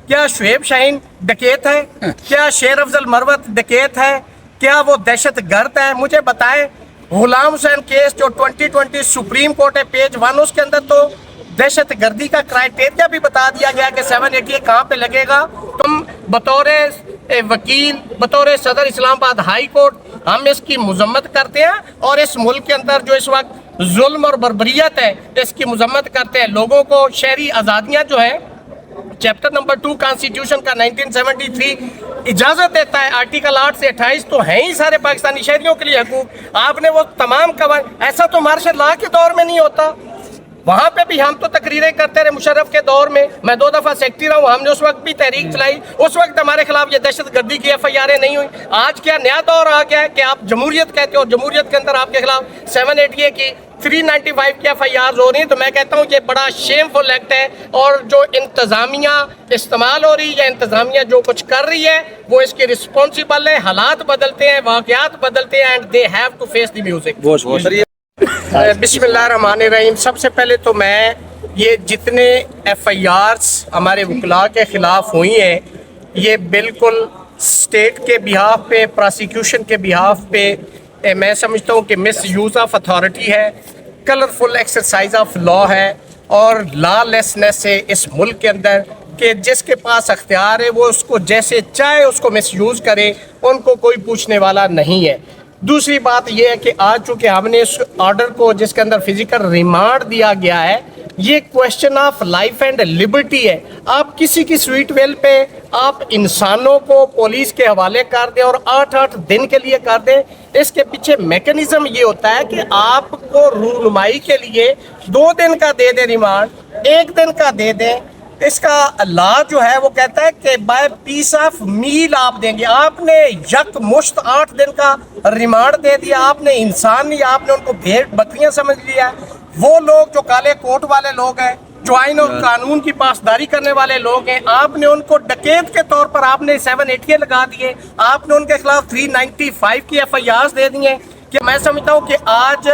کیا شعیب شاہین ڈکیت ہے؟ کیا شیر افضل مروت ڈکیت ہے؟ کیا وہ دہشت گرد ہے؟ مجھے بتائیں، غلام حسین کیس جو 2020 سپریم کورٹ ہے پیج 1، اس کے اندر تو دہشت گردی کا کرائٹیریا بھی بتا دیا گیا کہ 788 کہاں پہ لگے گا۔ تم بطور وکیل، بطور صدر اسلام آباد ہائی کورٹ، ہم اس کی مذمت کرتے ہیں، اور اس ملک کے اندر جو اس وقت ظلم اور بربریت ہے اس کی مذمت کرتے ہیں۔ لوگوں کو شہری آزادیاں جو ہیں، چیپٹر نمبر 2 کانسٹیٹیوشن کا 1973 اجازت دیتا ہے، آرٹیکل 8 سے 28 تو ہیں ہی سارے پاکستانی شہریوں کے لیے حقوق۔ آپ نے وہ تمام ایسا تو مارشل لا کے دور میں نہیں ہوتا، وہاں پہ بھی ہم تو تقریریں کرتے رہے مشرف کے دور میں 2 دفعہ سیکٹری رہا ہوں، ہم نے اس وقت بھی تحریک چلائی، اس وقت ہمارے خلاف یہ دہشت گردی کی FIR نہیں ہوئی۔ آج کیا نیا دور آ گیا ہے کہ آپ جمہوریت کہتے ہو، جمہوریت کے اندر آپ کے خلاف 788 کی 395 کی FIR ہو رہی ہیں، تو میں کہتا ہوں یہ بڑا شیم فل ایکٹ ہے، اور جو انتظامیہ استعمال ہو رہی ہے، انتظامیہ جو کچھ کر رہی ہے وہ اس کی رسپانسیبل ہے۔ حالات بدلتے ہیں، واقعات بدلتے ہیں، and they have to face the music. بسم اللہ الرحمن الرحیم۔ سب سے پہلے تو میں یہ جتنے FIRs ہمارے وکلاء کے خلاف ہوئی ہیں، یہ بالکل اسٹیٹ کے بہاف پہ، پراسیکیوشن کے بہاف پہ میں سمجھتا ہوں کہ مس یوز آف اتھارٹی ہے، کلرفل ایکسرسائز آف لا ہے، اور لا لیسنس ہے اس ملک کے اندر کہ جس کے پاس اختیار ہے وہ اس کو جیسے چاہے اس کو مس یوز کرے، ان کو کوئی پوچھنے والا نہیں ہے۔ دوسری بات یہ ہے کہ آج چونکہ ہم نے اس آرڈر کو جس کے اندر فزیکل ریمانڈ دیا گیا ہے، یہ question of life and Liberty ہے۔ آپ کسی کی سویٹ ویل پہ آپ انسانوں کو پولیس کے حوالے کر دیں اور 8 دن کے لیے کر دیں، اس کے پیچھے میکنزم یہ ہوتا ہے کہ آپ کو رہنمائی کے لیے 2 دن کا دے دیں ریمانڈ، 1 دن کا دے دیں۔ اس کا لا جو ہے وہ کہتا ہے کہ بائی پیس آف میل آپ دیں گے۔ آپ نے یک مشت 8 دن کا ریمانڈ دے دیا، آپ نے انسان نہیں، آپ نے ان کو بھیڑ بکریاں سمجھ لیا۔ وہ لوگ جو کالے کوٹ والے لوگ ہیں، جو آئین اور قانون کی پاسداری کرنے والے لوگ ہیں، آپ نے ان کو ڈکیت کے طور پر آپ نے 788 لگا دیے، آپ نے ان کے خلاف 395 کی FIRs دے دیے۔ کہ میں سمجھتا ہوں کہ آج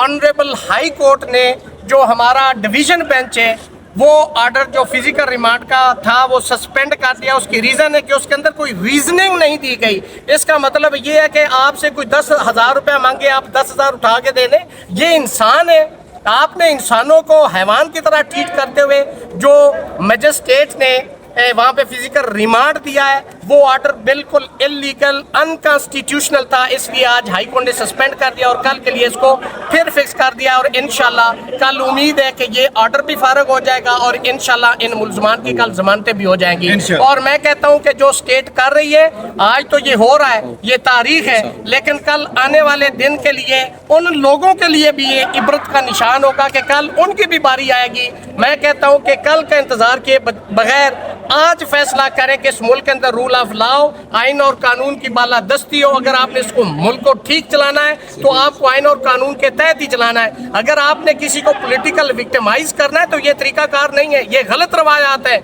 آنریبل ہائی کورٹ نے جو ہمارا ڈویژن بینچ ہے، وہ آرڈر جو فزیکل ریمانڈ کا تھا وہ سسپینڈ کر دیا۔ اس کی ریزن ہے کہ اس کے اندر کوئی ریزننگ نہیں دی گئی۔ اس کا مطلب یہ ہے کہ آپ سے کوئی 10,000 روپے مانگے، آپ 10,000 اٹھا کے دے دیں۔ یہ انسان ہے، آپ نے انسانوں کو حیوان کی طرح ٹریٹ کرتے ہوئے جو مجسٹریٹ نے وہاں پہ فزیکل ریمانڈ دیا ہے، وہ آرڈر بالکل انلیگل، انکانسٹیٹیوشنل تھا، اس لیے آج ہائی کورٹ نے سسپینڈ کر دیا اور کل کے لیے اس کو پھر فکس کر دیا، اور انشاءاللہ کل امید ہے کہ یہ آرڈر بھی فارغ ہو جائے گا اور انشاءاللہ ان ملزمان کی کل ضمانتیں بھی ہو جائیں گی۔ اور میں کہتا ہوں کہ جو اسٹیٹ کر رہی ہے، آج تو یہ ہو رہا ہے، یہ تاریخ ہے، لیکن کل آنے والے دن کے لیے ان لوگوں کے لیے بھی یہ عبرت کا نشان ہوگا کہ کل ان کی بھی باری آئے گی۔ میں کہتا ہوں کہ کل کا انتظار کیے بغیر آج فیصلہ کریں کہ اس ملک کے اندر رول آف لا ہو، آئین اور قانون کی بالادستی ہو۔ اگر آپ نے اس کو ملک کو ٹھیک چلانا ہے تو آپ کو آئین اور قانون کے تحت ہی چلانا ہے۔ اگر آپ نے کسی کو پولیٹیکل وکٹمائز کرنا ہے تو یہ طریقہ کار نہیں ہے، یہ غلط روایات ہے۔